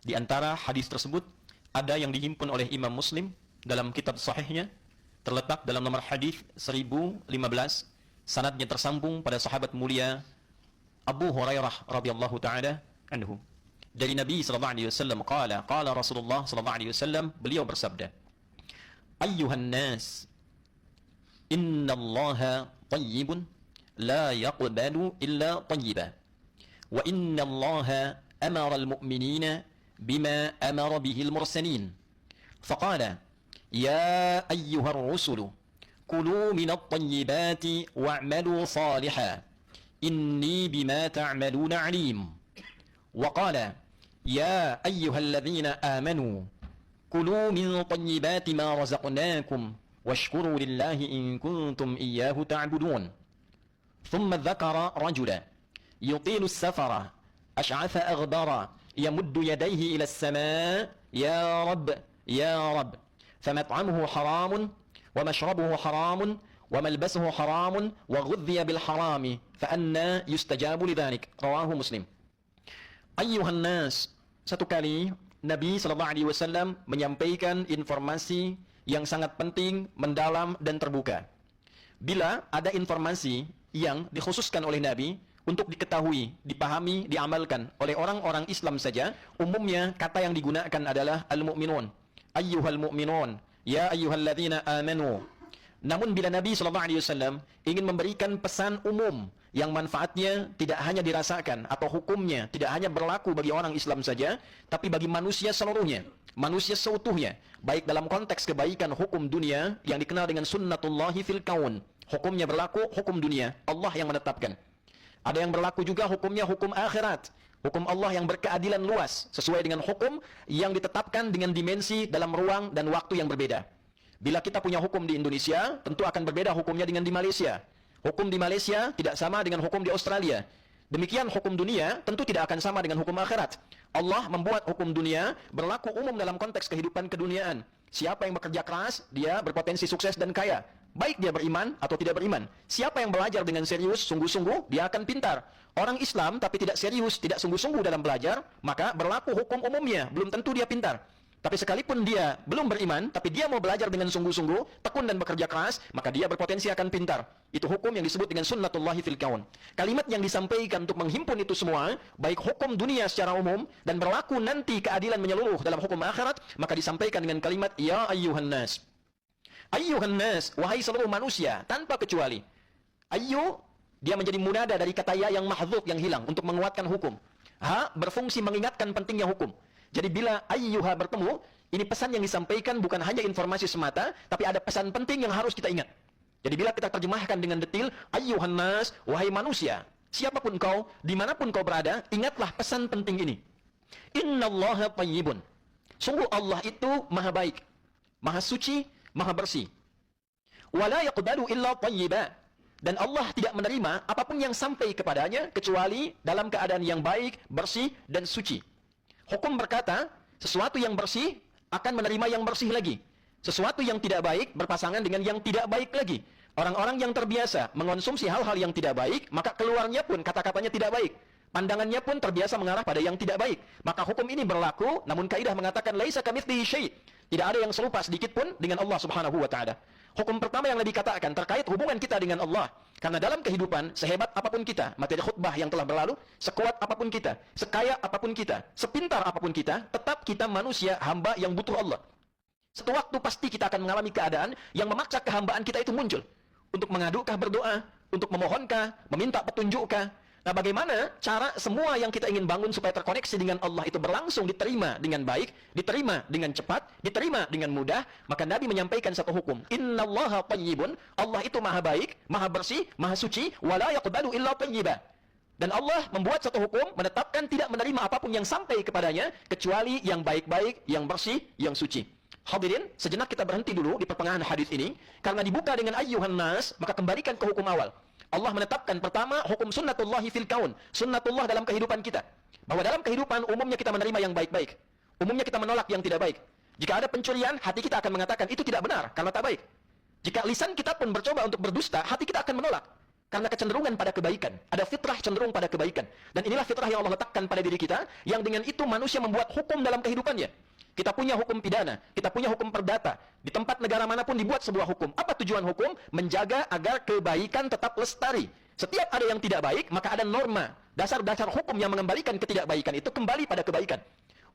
Di antara hadis tersebut ada yang dihimpun oleh Imam Muslim dalam kitab sahihnya, terletak dalam nomor hadis 1015, sanadnya tersambung pada sahabat mulia Abu Hurairah radhiyallahu taala anhu. Dari Nabi sallallahu alaihi wasallam qala Rasulullah sallallahu alaihi wasallam, beliau bersabda, "Ayyuhan nas, innallaha tayyibun la yaqbalu illa tayyiba. Wa innallaha amara al-mu'minina bima amara bihi al-mursalin. Faqala, ya ayyuhar rusulu, kulu minat tayyibati wa'malu salihan. Inni bima ta'maluna alim. Wa qala, ya ayyuhalladzina amanu, kulu min tayyibati ma razaqnakum washkuru lillahi in kuntum iyyahu ta'budun." ثم ذكر رجلا يطيل السفر أشعث أغبر يمد يديه إلى السماء يا رب فمطعمه حرام ومشربه حرام وملبسه حرام وغذي بالحرام فأنى يستجاب لذلك. رواه مسلم. أيها الناس, satu kali Nabi SAW menyampaikan informasi yang sangat penting, mendalam dan terbuka. Bila ada informasi yang dikhususkan oleh Nabi untuk diketahui, dipahami, diamalkan oleh orang-orang Islam saja, umumnya kata yang digunakan adalah al-mu'minun. Ayyuhal mu'minun, ya ayyuhalladzina amanu. Namun bila Nabi SAW ingin memberikan pesan umum yang manfaatnya tidak hanya dirasakan atau hukumnya tidak hanya berlaku bagi orang Islam saja, tapi bagi manusia seluruhnya, manusia seutuhnya, baik dalam konteks kebaikan hukum dunia yang dikenal dengan sunnatullahi fil kaun, hukumnya berlaku, hukum dunia Allah yang menetapkan. Ada yang berlaku juga hukumnya hukum akhirat, hukum Allah yang berkeadilan luas sesuai dengan hukum yang ditetapkan dengan dimensi dalam ruang dan waktu yang berbeda. Bila kita punya hukum di Indonesia, tentu akan berbeda hukumnya dengan di Malaysia. Hukum di Malaysia tidak sama dengan hukum di Australia. Demikian hukum dunia tentu tidak akan sama dengan hukum akhirat. Allah membuat hukum dunia berlaku umum dalam konteks kehidupan keduniaan. Siapa yang bekerja keras, dia berpotensi sukses dan kaya, baik dia beriman atau tidak beriman. Siapa yang belajar dengan serius, sungguh-sungguh, dia akan pintar. Orang Islam tapi tidak serius, tidak sungguh-sungguh dalam belajar, maka berlaku hukum umumnya, belum tentu dia pintar. Tapi sekalipun dia belum beriman, tapi dia mau belajar dengan sungguh-sungguh, tekun dan bekerja keras, maka dia berpotensi akan pintar. Itu hukum yang disebut dengan sunnatullahi fil kaun. Kalimat yang disampaikan untuk menghimpun itu semua, baik hukum dunia secara umum dan berlaku nanti keadilan menyeluruh dalam hukum akhirat, maka disampaikan dengan kalimat ya ayyuhan nas. Ayyuhan nas, wahai seluruh manusia, tanpa kecuali. Ayyu, dia menjadi munada dari kata ya yang mahdzuf, yang hilang, untuk menguatkan hukum. Ha, berfungsi mengingatkan pentingnya hukum. Jadi bila ayyuha bertemu, ini pesan yang disampaikan bukan hanya informasi semata, tapi ada pesan penting yang harus kita ingat. Jadi bila kita terjemahkan dengan detil, ayyuhan nas, wahai manusia, siapapun kau, dimanapun kau berada, ingatlah pesan penting ini. Innallaha tayyibun. Sungguh Allah itu maha baik, maha suci, maha bersih. Wala yaqbalu illa tayyiba. Dan Allah tidak menerima apapun yang sampai kepadanya kecuali dalam keadaan yang baik, bersih dan suci. Hukum berkata, sesuatu yang bersih akan menerima yang bersih lagi. Sesuatu yang tidak baik berpasangan dengan yang tidak baik lagi. Orang-orang yang terbiasa mengonsumsi hal-hal yang tidak baik, maka keluarnya pun kata-katanya tidak baik. Pandangannya pun terbiasa mengarah pada yang tidak baik. Maka hukum ini berlaku, namun kaidah mengatakan laisa kamitslihi syai'. Tidak ada yang serupa sedikit pun dengan Allah Subhanahu wa taala. Hukum pertama yang Nabi katakan terkait hubungan kita dengan Allah. Karena dalam kehidupan, sehebat apapun kita, materi khutbah yang telah berlalu, sekuat apapun kita, sekaya apapun kita, sepintar apapun kita, tetap kita manusia hamba yang butuh Allah. Satu waktu pasti kita akan mengalami keadaan yang memaksa kehambaan kita itu muncul. Untuk mengadukah berdoa, untuk memohonkah, meminta petunjukkah. Nah, bagaimana cara semua yang kita ingin bangun supaya terkoneksi dengan Allah itu berlangsung diterima dengan baik, diterima dengan cepat, diterima dengan mudah? Maka Nabi menyampaikan satu hukum. Innallaha tayyibun. Allah itu maha baik, maha bersih, maha suci, wala yaqbalu illa tayyiba. Dan Allah membuat satu hukum, menetapkan tidak menerima apapun yang sampai kepadanya kecuali yang baik-baik, yang bersih, yang suci. Hadirin, sejenak kita berhenti dulu di pertengahan hadis ini, karena dibuka dengan ayyuhan nas, maka kembalikan ke hukum awal. Allah menetapkan pertama hukum sunnatullahi fil kaun, sunnatullah dalam kehidupan kita. Bahwa dalam kehidupan umumnya kita menerima yang baik-baik, umumnya kita menolak yang tidak baik. Jika ada pencurian, hati kita akan mengatakan itu tidak benar karena tak baik. Jika lisan kita pun bercoba untuk berdusta, hati kita akan menolak. Karena kecenderungan pada kebaikan. Ada fitrah cenderung pada kebaikan. Dan inilah fitrah yang Allah letakkan pada diri kita, yang dengan itu manusia membuat hukum dalam kehidupannya. Kita punya hukum pidana, kita punya hukum perdata. Di tempat negara manapun dibuat sebuah hukum. Apa tujuan hukum? Menjaga agar kebaikan tetap lestari. Setiap ada yang tidak baik, maka ada norma, dasar-dasar hukum yang mengembalikan ketidakbaikan itu kembali pada kebaikan.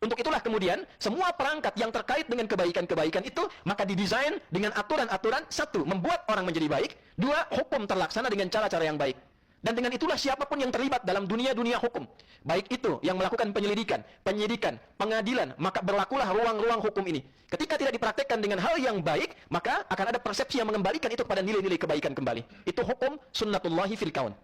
Untuk itulah kemudian, semua perangkat yang terkait dengan kebaikan-kebaikan itu, maka didesain dengan aturan-aturan. Satu, membuat orang menjadi baik. Dua, hukum terlaksana dengan cara-cara yang baik. Dan dengan itulah siapapun yang terlibat dalam dunia-dunia hukum, baik itu yang melakukan penyelidikan, penyidikan, pengadilan, maka berlakulah ruang-ruang hukum ini. Ketika tidak dipraktekkan dengan hal yang baik, maka akan ada persepsi yang mengembalikan itu kepada nilai-nilai kebaikan kembali. Itu hukum sunnatullahi fil kaun.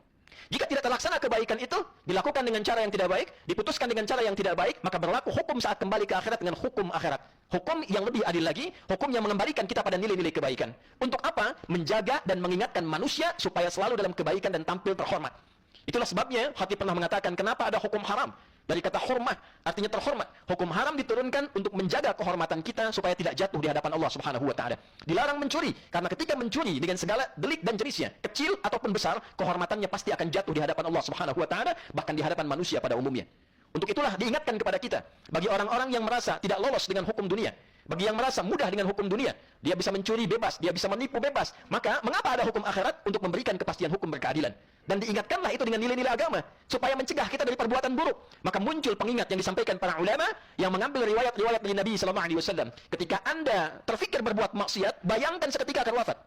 Jika tidak terlaksana kebaikan itu, dilakukan dengan cara yang tidak baik, diputuskan dengan cara yang tidak baik, maka berlaku hukum saat kembali ke akhirat dengan hukum akhirat. Hukum yang lebih adil lagi, hukum yang mengembalikan kita pada nilai-nilai kebaikan. Untuk apa? Menjaga dan mengingatkan manusia supaya selalu dalam kebaikan dan tampil terhormat. Itulah sebabnya Khatib pernah mengatakan, kenapa ada hukum haram? Dari kata hormat, artinya terhormat. Hukum haram diturunkan untuk menjaga kehormatan kita supaya tidak jatuh di hadapan Allah Subhanahu wa taala. Dilarang mencuri, karena ketika mencuri dengan segala delik dan jenisnya, kecil ataupun besar, kehormatannya pasti akan jatuh di hadapan Allah Subhanahu wa taala, bahkan di hadapan manusia pada umumnya. Untuk itulah diingatkan kepada kita, bagi orang-orang yang merasa tidak lolos dengan hukum dunia, bagi yang merasa mudah dengan hukum dunia, dia bisa mencuri bebas, dia bisa menipu bebas, maka mengapa ada hukum akhirat? Untuk memberikan kepastian hukum berkeadilan. Dan diingatkanlah itu dengan nilai-nilai agama, supaya mencegah kita dari perbuatan buruk. Maka muncul pengingat yang disampaikan para ulama, yang mengambil riwayat-riwayat dari Nabi SAW. Ketika Anda terfikir berbuat maksiat, bayangkan seketika akan wafat.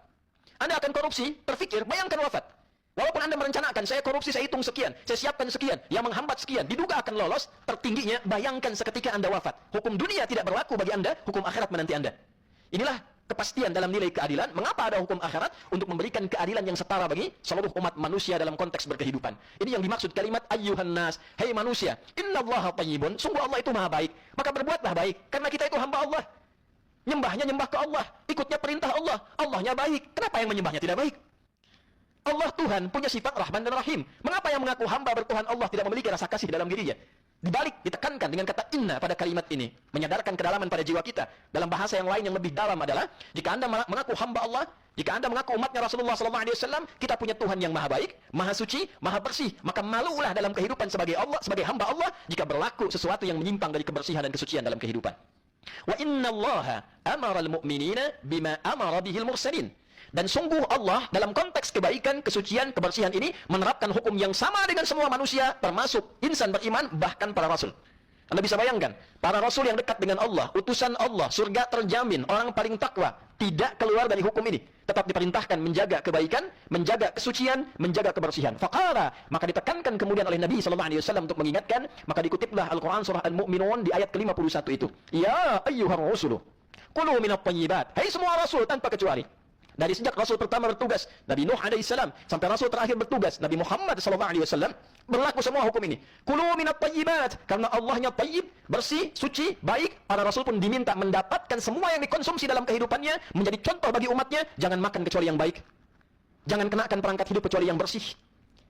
Anda akan korupsi, terfikir, bayangkan wafat. Walaupun Anda merencanakan, saya korupsi, saya hitung sekian, saya siapkan sekian, yang menghambat sekian, diduga akan lolos, tertingginya, bayangkan seketika Anda wafat. Hukum dunia tidak berlaku bagi Anda, hukum akhirat menanti Anda. Inilah kepastian dalam nilai keadilan. Mengapa ada hukum akhirat? Untuk memberikan keadilan yang setara bagi seluruh umat manusia dalam konteks berkehidupan. Ini yang dimaksud kalimat ayyuhan nas, hei manusia, innallaha thayyibun, sungguh Allah itu maha baik, maka berbuatlah baik, karena kita itu hamba Allah. Nyembahnya nyembah ke Allah, ikutnya perintah Allah, Allahnya baik. Kenapa yang menyembahnya tidak baik? Allah Tuhan punya sifat Rahman dan Rahim. Mengapa yang mengaku hamba bertuhan Allah tidak memiliki rasa kasih dalam dirinya? Dibalik, ditekankan dengan kata inna pada kalimat ini, menyadarkan kedalaman pada jiwa kita. Dalam bahasa yang lain yang lebih dalam adalah, jika Anda mengaku hamba Allah, jika Anda mengaku umatnya Rasulullah SAW, kita punya Tuhan yang maha baik, maha suci, maha bersih, maka malulah dalam kehidupan sebagai Allah, sebagai hamba Allah, jika berlaku sesuatu yang menyimpang dari kebersihan dan kesucian dalam kehidupan. Wa inna Allaha amara al-mu'minina bima amara bihil mursalin. Dan sungguh Allah dalam konteks kebaikan, kesucian, kebersihan ini menerapkan hukum yang sama dengan semua manusia, termasuk insan beriman, bahkan para rasul. Anda bisa bayangkan, para rasul yang dekat dengan Allah, utusan Allah, surga terjamin, orang paling takwa, tidak keluar dari hukum ini. Tetap diperintahkan menjaga kebaikan, menjaga kesucian, menjaga kebersihan. Faqala, maka ditekankan kemudian oleh Nabi SAW untuk mengingatkan, maka dikutiplah Al-Quran surah Al-Mu'minun di ayat ke-51 itu. Ya ayyuhar rusulu, kulu minat thayyibat. Hai semua rasul tanpa kecuali. Dari sejak Rasul pertama bertugas, Nabi Nuh alaihissalam, sampai Rasul terakhir bertugas, Nabi Muhammad SAW, berlaku semua hukum ini. Kulu minat thayyibat, karena Allahnya tayyib, bersih, suci, baik. Para Rasul pun diminta mendapatkan semua yang dikonsumsi dalam kehidupannya, menjadi contoh bagi umatnya. Jangan makan kecuali yang baik. Jangan kenakan perangkat hidup kecuali yang bersih.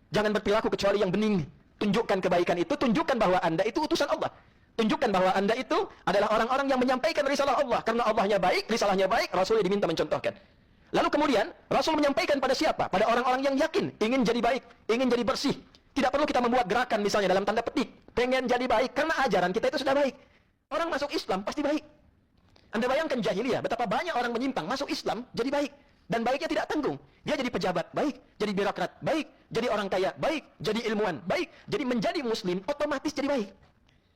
Jangan berperilaku kecuali yang bening. Tunjukkan kebaikan itu, tunjukkan bahwa Anda itu utusan Allah. Tunjukkan bahwa Anda itu adalah orang-orang yang menyampaikan risalah Allah. Karena Allahnya baik, risalahnya baik, Rasulnya diminta mencontohkan. Lalu kemudian, Rasul menyampaikan pada siapa? Pada orang-orang yang yakin, ingin jadi baik, ingin jadi bersih. Tidak perlu kita membuat gerakan misalnya dalam tanda petik, pengen jadi baik, karena ajaran kita itu sudah baik. Orang masuk Islam pasti baik. Anda bayangkan jahiliyah, betapa banyak orang menyimpang, masuk Islam, jadi baik. Dan baiknya tidak tanggung. Dia jadi pejabat, baik. Jadi birokrat, baik. Jadi orang kaya, baik. Jadi ilmuwan, baik. Jadi menjadi muslim, otomatis jadi baik.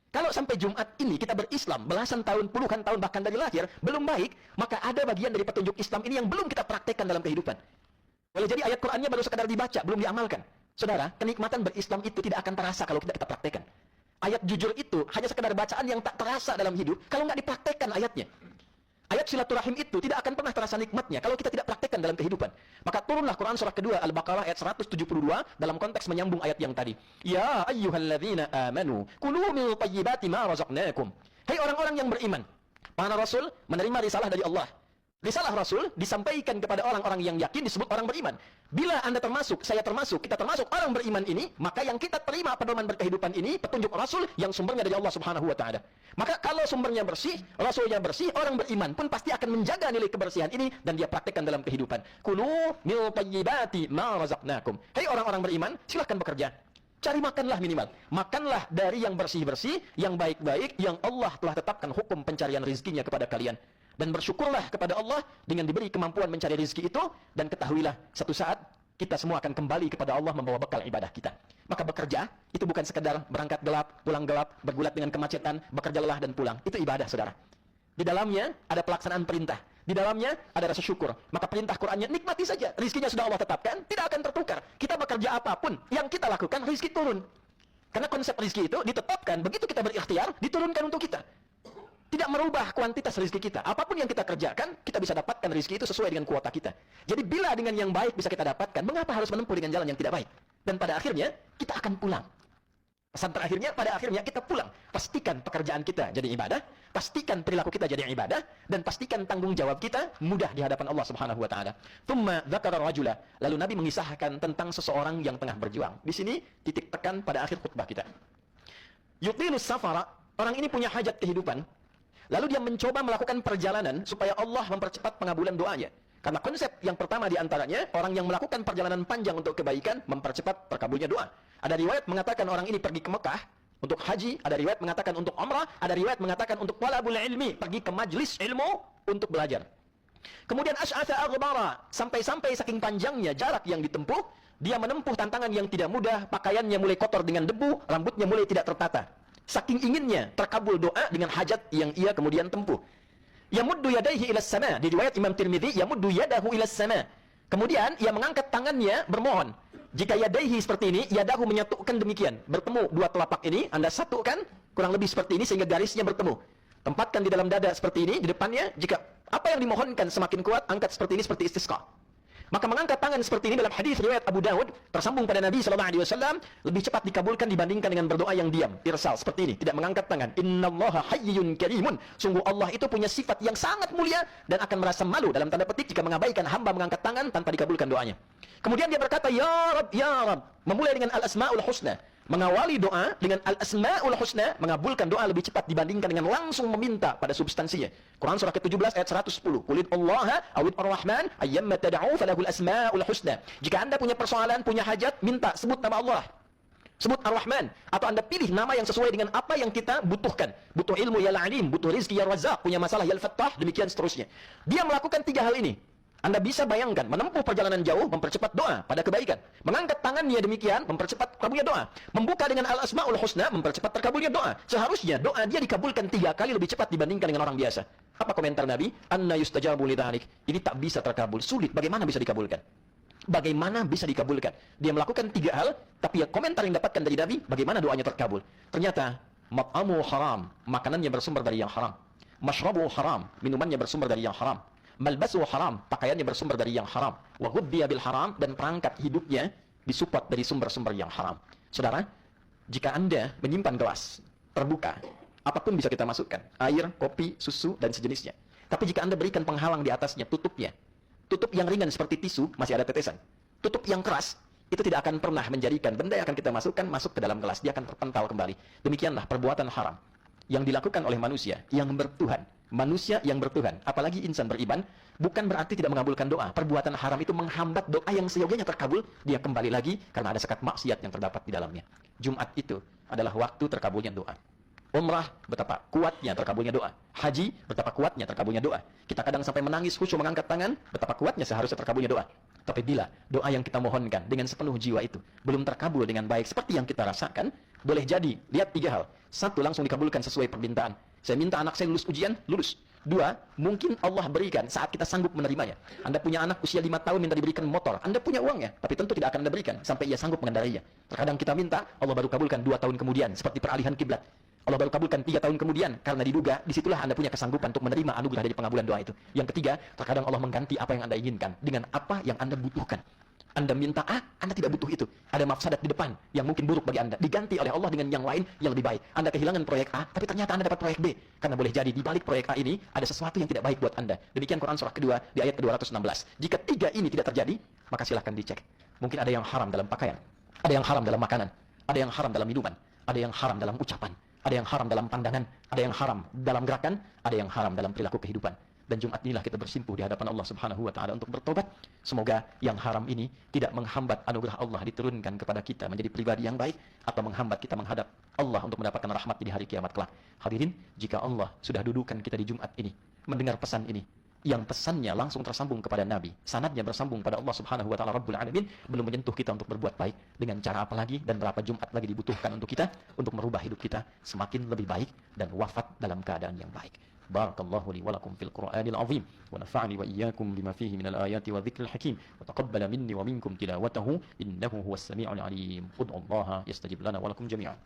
Kalau sampai Jumat ini kita berislam belasan tahun, puluhan tahun, bahkan dari lahir, belum baik, maka ada bagian dari petunjuk Islam ini yang belum kita praktekkan dalam kehidupan. Boleh jadi ayat Qur'annya baru sekadar dibaca, belum diamalkan. Saudara, kenikmatan berislam itu tidak akan terasa kalau tidak kita praktekkan. Ayat jujur itu hanya sekadar bacaan yang tak terasa dalam hidup kalau nggak dipraktekkan ayatnya. Ayat silaturahim itu tidak akan pernah terasa nikmatnya kalau kita tidak praktekkan dalam kehidupan. Maka turunlah Quran surah kedua Al-Baqarah ayat 172 dalam konteks menyambung ayat yang tadi. Ya ayyuhalladzina amanu kulu min thayyibati ma razaqnakum. Hai orang-orang yang beriman. Para rasul menerima risalah dari Allah. Risalah Rasul disampaikan kepada orang-orang yang yakin disebut orang beriman. Bila Anda termasuk, saya termasuk, kita termasuk orang beriman ini, maka yang kita terima pedoman berkehidupan ini, petunjuk Rasul yang sumbernya dari Allah Subhanahu wa taala. Maka kalau sumbernya bersih, Rasulnya bersih, orang beriman pun pasti akan menjaga nilai kebersihan ini dan dia praktekkan dalam kehidupan. Kulu min thayyibati ma razaqnakum. Hei orang-orang beriman, silakan bekerja. Cari makanlah minimal. Makanlah dari yang bersih-bersih, yang baik-baik, yang Allah telah tetapkan hukum pencarian rizkinya kepada kalian. Dan bersyukurlah kepada Allah dengan diberi kemampuan mencari rezeki itu, dan ketahuilah satu saat kita semua akan kembali kepada Allah membawa bekal ibadah kita. Maka bekerja itu bukan sekedar berangkat gelap, pulang gelap, bergulat dengan kemacetan, bekerja lelah dan pulang. Itu ibadah, saudara. Di dalamnya ada pelaksanaan perintah. Di dalamnya ada rasa syukur. Maka perintah Qur'annya nikmati saja. Rizkinya sudah Allah tetapkan, tidak akan tertukar. Kita bekerja apapun yang kita lakukan, rizki turun. Karena konsep rizki itu ditetapkan, begitu kita berikhtiar, diturunkan untuk kita. Tidak merubah kuantitas rezeki kita. Apapun yang kita kerjakan, kita bisa dapatkan rezeki itu sesuai dengan kuota kita. Jadi bila dengan yang baik bisa kita dapatkan, mengapa harus menempuh dengan jalan yang tidak baik? Dan pada akhirnya, kita akan pulang. Pesan terakhirnya, pada akhirnya kita pulang. Pastikan pekerjaan kita jadi ibadah, pastikan perilaku kita jadi ibadah, dan pastikan tanggung jawab kita mudah di hadapan Allah Subhanahu wa taala. Tsumma dzakara rajula. Lalu Nabi mengisahkan tentang seseorang yang tengah berjuang. Di sini titik tekan pada akhir khutbah kita. Yutilus safara, orang ini punya hajat kehidupan. Lalu dia mencoba melakukan perjalanan supaya Allah mempercepat pengabulan doanya. Karena konsep yang pertama di antaranya, orang yang melakukan perjalanan panjang untuk kebaikan, mempercepat terkabulnya doa. Ada riwayat mengatakan orang ini pergi ke Mekah untuk haji, ada riwayat mengatakan untuk umrah, ada riwayat mengatakan untuk talabul ilmi, pergi ke majlis ilmu untuk belajar. Kemudian asy'atha aghbara, sampai-sampai saking panjangnya jarak yang ditempuh, dia menempuh tantangan yang tidak mudah, pakaiannya mulai kotor dengan debu, rambutnya mulai tidak tertata. Saking inginnya terkabul doa dengan hajat yang ia kemudian tempuh. Yamuddu yadayhi ila sama, di riwayat Imam Tirmidzi, yamuddu yadahu ila sama. Kemudian ia mengangkat tangannya bermohon. Jika yadayhi seperti ini, yadahu menyatukan demikian. Bertemu dua telapak ini, Anda satukan kurang lebih seperti ini sehingga garisnya bertemu. Tempatkan di dalam dada seperti ini, di depannya. Jika apa yang dimohonkan semakin kuat, angkat seperti ini seperti istisqa. Maka mengangkat tangan seperti ini dalam hadis riwayat Abu Dawud tersambung pada Nabi SAW lebih cepat dikabulkan dibandingkan dengan berdoa yang diam, irsal seperti ini, tidak mengangkat tangan. Innallaha hayyun karimun. Sungguh Allah itu punya sifat yang sangat mulia dan akan merasa malu dalam tanda petik jika mengabaikan hamba mengangkat tangan tanpa dikabulkan doanya. Kemudian dia berkata, ya Rab, memulai dengan al-asma'ul husna. Mengawali doa dengan al-asma'ul husna, mengabulkan doa lebih cepat dibandingkan dengan langsung meminta pada substansinya. Quran surah ke-17 ayat 110. Qulid Allaha awid ar-Rahman ayyamma tad'u falahul asma'ul husna. Jika Anda punya persoalan, punya hajat, minta, sebut nama Allah. Sebut Ar-Rahman. Atau Anda pilih nama yang sesuai dengan apa yang kita butuhkan. Butuh ilmu ya Alim, butuh rizki ya Razzaq, punya masalah ya Al-Fattah, demikian seterusnya. Dia melakukan 3 hal ini. Anda bisa bayangkan, menempuh perjalanan jauh, mempercepat doa pada kebaikan. Mengangkat tangannya demikian, mempercepat terkabulnya doa. Membuka dengan al-asma'ul husna, mempercepat terkabulnya doa. Seharusnya doa dia dikabulkan 3 kali lebih cepat dibandingkan dengan orang biasa. Apa komentar Nabi? Anna yustajabu lidhalik. Ini tak bisa terkabul, sulit. Bagaimana bisa dikabulkan? Bagaimana bisa dikabulkan? Dia melakukan 3 hal, tapi ya komentar yang dapatkan dari Nabi, bagaimana doanya terkabul? Ternyata, mat'amu haram, makanannya bersumber dari yang haram. Mashrabu haram, minumannya bersumber dari yang haram. Malbasu haram, pakaiannya bersumber dari yang haram. Wa ghuddiya bil haram, dan perangkat hidupnya disupport dari sumber-sumber yang haram. Saudara, jika Anda menyimpan gelas terbuka, apapun bisa kita masukkan, air, kopi, susu, dan sejenisnya. Tapi jika Anda berikan penghalang di atasnya, tutupnya, tutup yang ringan seperti tisu, masih ada tetesan. Tutup yang keras, itu tidak akan pernah menjadikan benda yang akan kita masukkan masuk ke dalam gelas. Dia akan terpental kembali. Demikianlah perbuatan haram yang dilakukan oleh manusia yang bertuhan. Manusia yang bertuhan, apalagi insan beriman, bukan berarti tidak mengabulkan doa. Perbuatan haram itu menghambat doa yang seyogianya terkabul. Dia kembali lagi karena ada sekat maksiat yang terdapat di dalamnya. Jumat itu adalah waktu terkabulnya doa. Umrah, betapa kuatnya terkabulnya doa. Haji, betapa kuatnya terkabulnya doa. Kita kadang sampai menangis khusyuk mengangkat tangan, betapa kuatnya seharusnya terkabulnya doa. Tapi bila doa yang kita mohonkan dengan sepenuh jiwa itu belum terkabul dengan baik seperti yang kita rasakan, boleh jadi, lihat 3 hal. 1, langsung dikabulkan sesuai permintaan. Saya minta anak saya lulus ujian, lulus. 2, mungkin Allah berikan saat kita sanggup menerimanya. Anda punya anak usia 5 tahun minta diberikan motor. Anda punya uangnya, tapi tentu tidak akan Anda berikan sampai ia sanggup mengendarainya. Terkadang kita minta, Allah baru kabulkan 2 tahun kemudian, seperti peralihan kiblat. Allah baru kabulkan 3 tahun kemudian, karena diduga disitulah Anda punya kesanggupan untuk menerima anugerah dari pengabulan doa itu. Yang ketiga, terkadang Allah mengganti apa yang Anda inginkan dengan apa yang Anda butuhkan. Anda minta A, Anda tidak butuh itu. Ada mafsadat di depan yang mungkin buruk bagi Anda. Diganti oleh Allah dengan yang lain yang lebih baik. Anda kehilangan proyek A, tapi ternyata Anda dapat proyek B. Karena boleh jadi di balik proyek A ini ada sesuatu yang tidak baik buat Anda. Demikian Quran surah kedua di ayat ke-216. Jika tiga ini tidak terjadi, maka silahkan dicek. Mungkin ada yang haram dalam pakaian, ada yang haram dalam makanan, ada yang haram dalam minuman, ada yang haram dalam ucapan, ada yang haram dalam pandangan, ada yang haram dalam gerakan, ada yang haram dalam perilaku kehidupan. Dan Jumat inilah kita bersimpuh di hadapan Allah Subhanahu wa taala untuk bertobat. Semoga yang haram ini tidak menghambat anugerah Allah diturunkan kepada kita menjadi pribadi yang baik atau menghambat kita menghadap Allah untuk mendapatkan rahmat di hari kiamat kelak. Hadirin, jika Allah sudah dudukan kita di Jumat ini mendengar pesan ini, yang pesannya langsung tersambung kepada Nabi, sanadnya bersambung pada Allah Subhanahu wa taala Rabbul Alamin, belum menyentuh kita untuk berbuat baik, dengan cara apa lagi dan berapa Jumat lagi dibutuhkan untuk kita untuk merubah hidup kita semakin lebih baik dan wafat dalam keadaan yang baik. Barakallahu li wa lakum fil Qur'anil azim wa nafa'ani wa iyyakum bima fihi minal ayati wa dzikril hakim wa taqabbala minni wa minkum tilawatahu innahu huwas sami'ul alim. Ud'ullaha yastajib lana wa lakum jami'an.